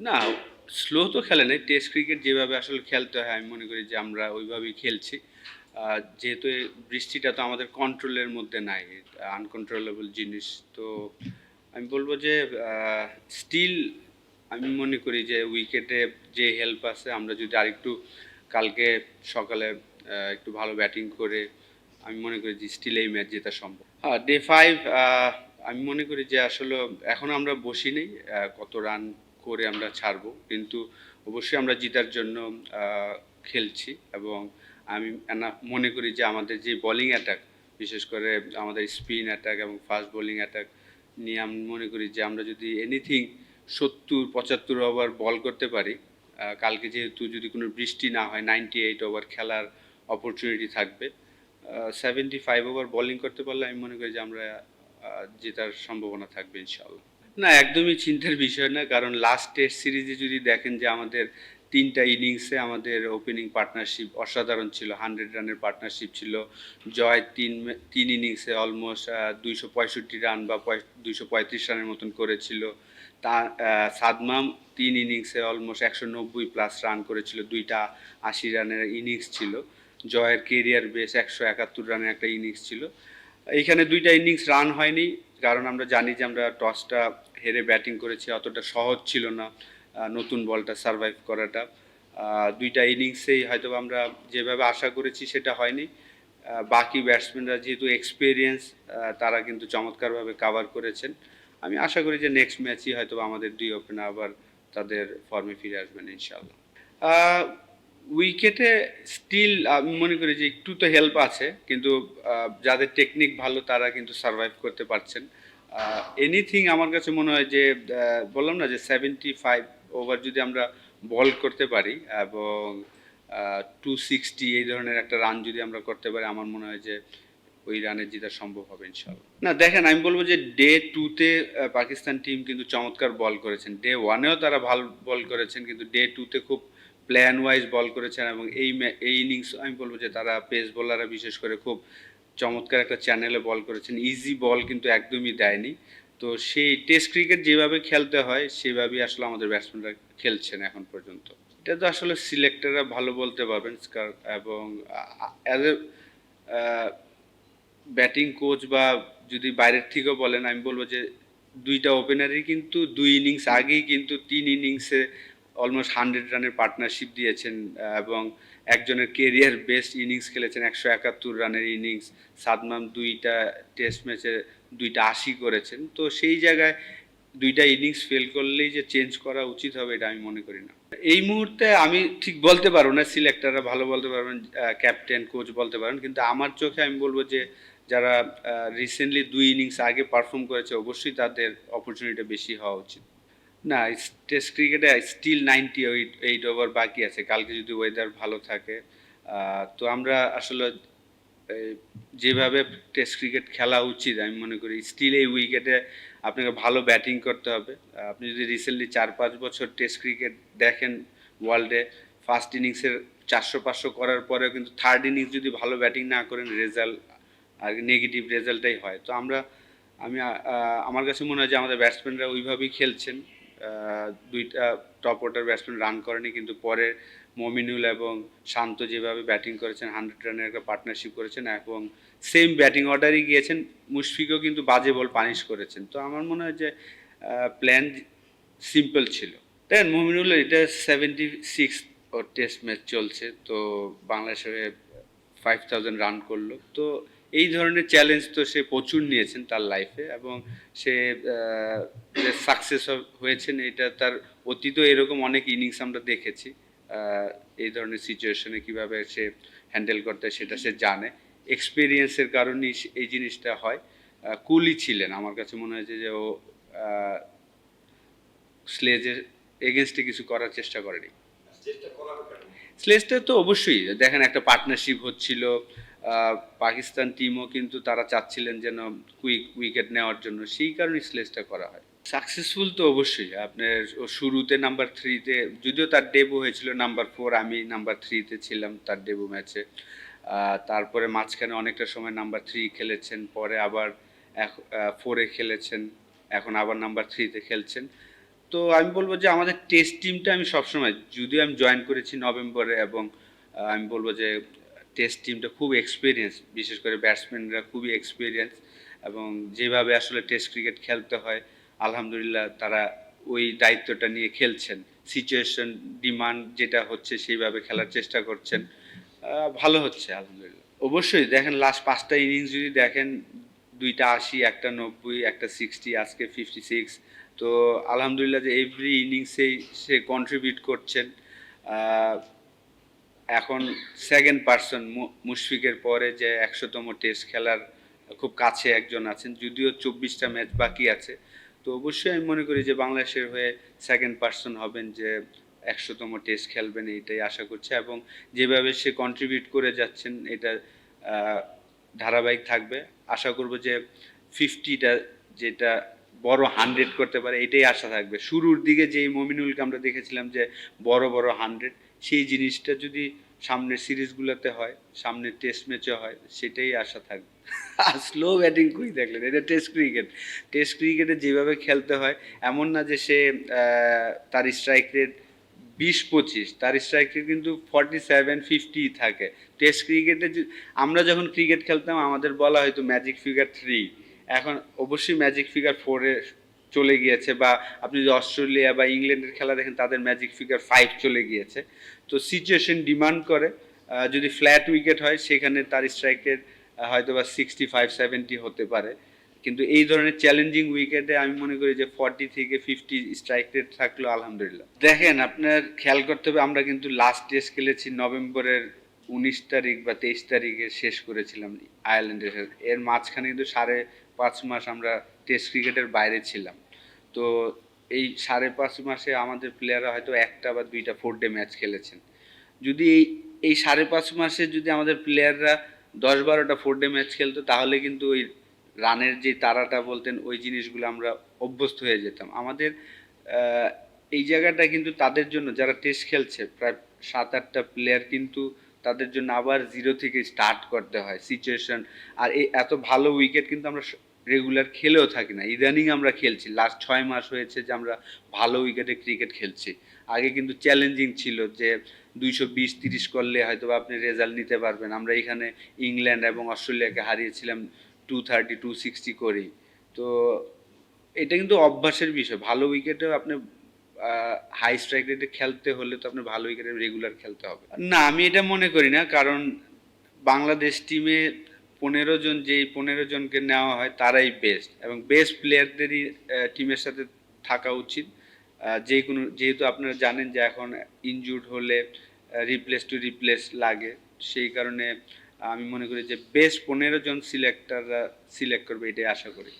না, স্লো তো খেলে নাই। টেস্ট ক্রিকেট যেভাবে আসলে খেলতে হয় আমি মনে করি যে আমরা ওইভাবেই খেলছি। যেহেতু বৃষ্টিটা তো আমাদের কন্ট্রোলের মধ্যে নাই। আনকন্ট্রোলেবল জিনিস। তো আমি বলব যে আ স্টিল আমি মনে করি যে উইকেটে যে হেল্প আছে আমরা যদি আরেকটু কালকে সকালে একটু ভালো ব্যাটিং করে আমি মনে করি যে স্টিল এই ম্যাচ জেতা সম্ভব। ডে 5 আমি মনে করি যে আসলে এখনো আমরা বসি নাই কত রান করে আমরা ছাড়বো। কিন্তু অবশ্যই আমরা জিতার জন্য আ খেলছি এবং আমি মনে করি যে আমাদের যে বোলিং অ্যাটাক বিশেষ করে আমাদের স্পিন অ্যাটাক এবং ফাস্ট বোলিং অ্যাটাক নিয়ে আমি মনে করি যে আমরা যদি এনিথিং ৭০-৭৫ ওভার বল করতে পারি, কালকে যেহেতু যদি কোনো বৃষ্টি না হয় 98 ওভার খেলার অপরচুনিটি থাকবে। 75 ওভার বোলিং করতে পারলে আমি মনে করি যে আমরা জেতার সম্ভাবনা থাকবে ইনশাআল্লাহ। না, একদমই চিন্তার বিষয় না। কারণ লাস্ট টেস্ট সিরিজে যদি দেখেন যে আমাদের ৩ টা ইনিংসে আমাদের ওপেনিং পার্টনারশিপ অসাধারণ ছিল। ১০০ রানের পার্টনারশিপ ছিল। জয় ৩ ইনিংসে অলমোস্ট ২৬৫ রান বা ২৩৫ রানের মতন করেছিল। তা সাদমাম ৩ ইনিংসে অলমোস্ট ১৯০ প্লাস রান করেছিল। ২ টা ৮০ রানের ইনিংস ছিল। জয়ের কেরিয়ার বেস ১৭১ রানের একটা ইনিংস ছিল। এইখানে ২ টা ইনিংস রান হয়নি। কারণ আমরা জানি যে আমরা টসটা হেরে ব্যাটিং করেছি, অতটা সহজ ছিল না নতুন বলটা সারভাইভ করাটা। ২ টা ইনিংসেই হয়তোবা আমরা যেভাবে আশা করেছি সেটা হয়নি। বাকি ব্যাটসম্যানরা যেহেতু এক্সপেরিয়েন্স তারা কিন্তু চমৎকারভাবে কাভার করেছেন। আমি আশা করি যে নেক্সট ম্যাচই হয়তোবা আমাদের ২ ওপেনার আবার তাদের ফর্মে ফিরে আসবেন ইনশাআল্লাহ। আ উইকেটে স্টিল আমি মনে করি যে একটু তো হেল্প আছে। কিন্তু যাদের টেকনিক ভালো তারা কিন্তু সারভাইভ করতে পারছেন। এনিথিং আমার কাছে মনে হয় যে বললাম না যে 75 ওভার যদি আমরা বল করতে পারি এবং 260 এই ধরনের একটা রান যদি আমরা করতে পারি আমার মনে হয় যে ওই রানে জেতা সম্ভব হবে ইনশাআল্লাহ। না দেখেন আমি বলব যে ডে 2 তে পাকিস্তান টিম কিন্তু চমৎকার বল করেছেন। ডে 1 এও তারা ভালো বল করেছেন কিন্তু ডে 2 তে খুব প্ল্যান ওয়াইজ বল করেছেন এবং এই ইনিংস আমি বলব যে তারা পেস বোলাররা বিশেষ করে খুব চমৎকার একটা চ্যানেলে বল করেছেন। ইজি বল কিন্তু একদমই দেয়নি। তো সেই টেস্ট ক্রিকেট যেভাবে খেলতে হয় সেভাবেই আসলে আমাদের ব্যাটসম্যানরা খেলছেন এখন পর্যন্ত। এটা তো আসলে সিলেক্টররা ভালো বলতে পারবেন এবং অ্যাজ এ ব্যাটিং কোচ বা যদি বাইরের থেকেও বলেন আমি বলবো যে ২ টা ওপেনারই কিন্তু ২ ইনিংস আগেই কিন্তু ৩ ইনিংসে অলমোস্ট 100 রানের পার্টনারশিপ দিয়েছেন এবং একজনের কেরিয়ার বেস্ট ইনিংস খেলেছেন ১৭১ রানের ইনিংস। সাদমান ২ টা টেস্ট ম্যাচে ২ টা ৮০ করেছেন। তো সেই জায়গায় ২ টা ইনিংস ফেল করলেই যে চেঞ্জ করা উচিত হবে এটা আমি মনে করি না। এই মুহূর্তে আমি ঠিক বলতে পারবো না, সিলেক্টররা ভালো বলতে পারবেন, ক্যাপ্টেন, কোচ বলতে পারেন। কিন্তু আমার চোখে আমি বলব যে যারা রিসেন্টলি ২ ইনিংস আগে পারফর্ম করেছে অবশ্যই তাদের অপরচুনিটি বেশি হওয়া উচিত। না, টেস্ট ক্রিকেটে স্টিল 98 ওভার বাকি আছে। কালকে যদি ওয়েদার ভালো থাকে তো আমরা আসলে এই যেভাবে টেস্ট ক্রিকেট খেলা উচিত আমি মনে করি স্টিল এই উইকেটে আপনাকে ভালো ব্যাটিং করতে হবে। আপনি যদি রিসেন্টলি ৪-৫ বছর টেস্ট ক্রিকেট দেখেন ওয়ার্ল্ডে ফার্স্ট ইনিংসের ৪০০-৫০০ করার পরেও কিন্তু থার্ড ইনিংস যদি ভালো ব্যাটিং না করেন রেজাল্ট আর নেগেটিভ রেজাল্টটাই হয়। তো আমি আমার কাছে মনে হয় যে আমাদের ব্যাটসম্যানরা ওইভাবেই খেলছেন। ২ টা টপ অর্ডার ব্যাটসম্যান রান করেনি কিন্তু পরে মমিনুল এবং শান্ত যেভাবে ব্যাটিং করেছেন 100 রানের একটা পার্টনারশিপ করেছেন এবং সেম ব্যাটিং অর্ডারই গিয়েছেন। মুশফিকও কিন্তু বাজে বল পানিশ করেছেন। তো আমার মনে হয় যে প্ল্যান সিম্পল ছিল। দেখেন মমিনুলের এটা 76 ওর টেস্ট ম্যাচ চলছে। তো বাংলাদেশের হয়ে 5000 রান করলো। তো এই ধরনের চ্যালেঞ্জ তো সে প্রচুর নিয়েছেন তার লাইফে এবং সে যে সাকসেস হয়েছেন এটা তার অতীতেও এরকম অনেক ইনিংস আমরা দেখেছি। এই ধরনের সিচুয়েশনে কিভাবে সে হ্যান্ডেল করতে হয় সেটা সে জানে। এক্সপেরিয়েন্সের কারণেই এই জিনিসটা হয়। কুলই ছিলেন। আমার কাছে মনে হয়েছে যে ও আ স্লেজের এগেইনস্টে কিছু করার চেষ্টা করেনি। স্লেজটা তো অবশ্যই দেখেন একটা পার্টনারশিপ হচ্ছিল। পাকিস্তান টিমও কিন্তু তারা চাচ্ছিলেন যেন কুইক উইকেট নেওয়ার জন্য। সেই কারণেই স্লেজটা করা হয়। সাকসেসফুল তো অবশ্যই। আপনার ও শুরুতে নাম্বার 3 তে যদিও তার ডেবু হয়েছিল নাম্বার 4, আমি নাম্বার 3 তে ছিলাম তার ডেবু ম্যাচে। তারপরে মাঝখানে অনেকটা সময় নাম্বার 3 খেলেছেন। পরে আবার 4 এ খেলেছেন। এখন আবার নাম্বার 3 তে খেলছেন। তো আমি বলবো যে আমাদের টেস্ট টিমটা আমি সবসময়, যদিও আমি জয়েন করেছি নভেম্বরে, এবং আমি বলবো যে টেস্ট টিমটা খুব এক্সপিরিয়েন্স, বিশেষ করে ব্যাটসম্যানরা খুবই এক্সপিরিয়েন্স, এবং যেভাবে আসলে টেস্ট ক্রিকেট খেলতে হয় আলহামদুলিল্লাহ তারা ওই দায়িত্বটা নিয়ে খেলছেন। সিচুয়েশন ডিমান্ড যেটা হচ্ছে সেইভাবে খেলার চেষ্টা করছেন, ভালো হচ্ছে আলহামদুলিল্লাহ। অবশ্যই দেখেন লাস্ট 5টা ইনিংস যদি দেখেন, 2টা 80, একটা 90, একটা 60, আজকে 56। তো আলহামদুলিল্লাহ যে এভরি ইনিংসেই সে কন্ট্রিবিউট করছেন। আহ, এখন সেকেন্ড পার্সন মুশফিকের পরে যে 100তম টেস্ট খেলার খুব কাছে একজন আছেন, যদিও 24টা ম্যাচ বাকি আছে। তো অবশ্যই আমি মনে করি যে বাংলাদেশের হয়ে সেকেন্ড পার্সন হবেন যে 100তম টেস্ট খেলবেন, এইটাই আশা করছি। এবং যেভাবে সে কন্ট্রিবিউট করে যাচ্ছেন এটা আহ, ধারাবাহিক থাকবে। আশা করব যে 50টা যেটা বড় 100 করতে পারে, এটাই আশা থাকবে। শুরুর দিকে যেই মমিনুলকে আমরা দেখেছিলাম যে বড় বড় 100, সেই জিনিসটা যদি সামনের সিরিজগুলোতে হয়, সামনের টেস্ট ম্যাচে হয়, সেটাই আশা থাকবে। আর স্লো ব্যাটিং কই দেখলেন, এটা টেস্ট ক্রিকেট। টেস্ট ক্রিকেটে যেভাবে খেলতে হয়, এমন না যে সে তার স্ট্রাইক রেট 20-25, তার স্ট্রাইক রেট কিন্তু 47-50 থাকে। টেস্ট ক্রিকেটে আমরা যখন ক্রিকেট খেলতাম আমাদের বলা হয়তো ম্যাজিক ফিগার 3, এখন অবশ্যই ম্যাজিক ফিগার 4-এ চলে গিয়েছে, বা আপনি যদি অস্ট্রেলিয়া বা ইংল্যান্ডের খেলা দেখেন তাদের ম্যাজিক ফিগার 5 চলে গিয়েছে। তো সিচুয়েশন ডিমান্ড করে, যদি ফ্ল্যাট উইকেট হয় সেখানে তার স্ট্রাইক রেট হয়তো বা 65-70 হতে পারে। কিন্তু এই ধরনের চ্যালেঞ্জিং উইকেটে আমি মনে করি যে 40-50 স্ট্রাইক রেট থাকলো আলহামদুলিল্লাহ। দেখেন আপনার খেয়াল করতে হবে, আমরা কিন্তু লাস্ট টেস্ট খেলেছি নভেম্বরের 19 তারিখ বা 23 তারিখে শেষ করেছিলাম আয়ারল্যান্ডের সাথে। এর মাঝখানে কিন্তু 5.5 মাস আমরা টেস্ট ক্রিকেটের বাইরে ছিলাম। তো এই 5.5 মাসে আমাদের প্লেয়াররা হয়তো একটা বা দুইটা 4 ডে ম্যাচ খেলেছেন। যদি এই 5.5 মাসে যদি আমাদের প্লেয়াররা 10-12টা 4 ডে ম্যাচ খেলতো, তাহলে কিন্তু ওই রানের যে তাড়াটা বলতেন, ওই জিনিসগুলো আমরা অভ্যস্ত হয়ে যেতাম। আমাদের আহ, এই জায়গাটা কিন্তু তাদের জন্য, যারা টেস্ট খেলছে প্রায় 7-8টা প্লেয়ার, কিন্তু তাদের জন্য আবার জিরো থেকে স্টার্ট করতে হয় সিচুয়েশন। আর এই এত ভালো উইকেট কিন্তু আমরা রেগুলার খেলেও থাকি না, ইদানিং আমরা খেলছি। লাস্ট 6 মাস হয়েছে যে আমরা ভালো উইকেটে ক্রিকেট খেলছি। আগে কিন্তু চ্যালেঞ্জিং ছিল যে 220-30 করলে হয়তো আপনি রেজাল্ট নিতে পারবেন। আমরা এখানে ইংল্যান্ড এবং অস্ট্রেলিয়াকে হারিয়েছিলাম 230-260 করেই। তো এটা কিন্তু অভ্যাসের বিষয়। ভালো উইকেটেও আপনি হাই স্ট্রাইক রেটে খেলতে হলে তো আপনার ভালো উইকেটে রেগুলার খেলতে হবে। না, আমি এটা মনে করি না, কারণ বাংলাদেশ টিমে 15 জন, যেই 15 জনকে নেওয়া হয় তারাই বেস্ট, এবং বেস্ট প্লেয়ারদেরই টিমের সাথে থাকা উচিত। যে কোনো, যেহেতু আপনারা জানেন যে এখন ইনজুর্ড হলে রিপ্লেস টু রিপ্লেস লাগে, সেই কারণে আমি মনে করি যে বেস্ট 15 জন সিলেক্টররা সিলেক্ট করবে, এটাই আশা করি।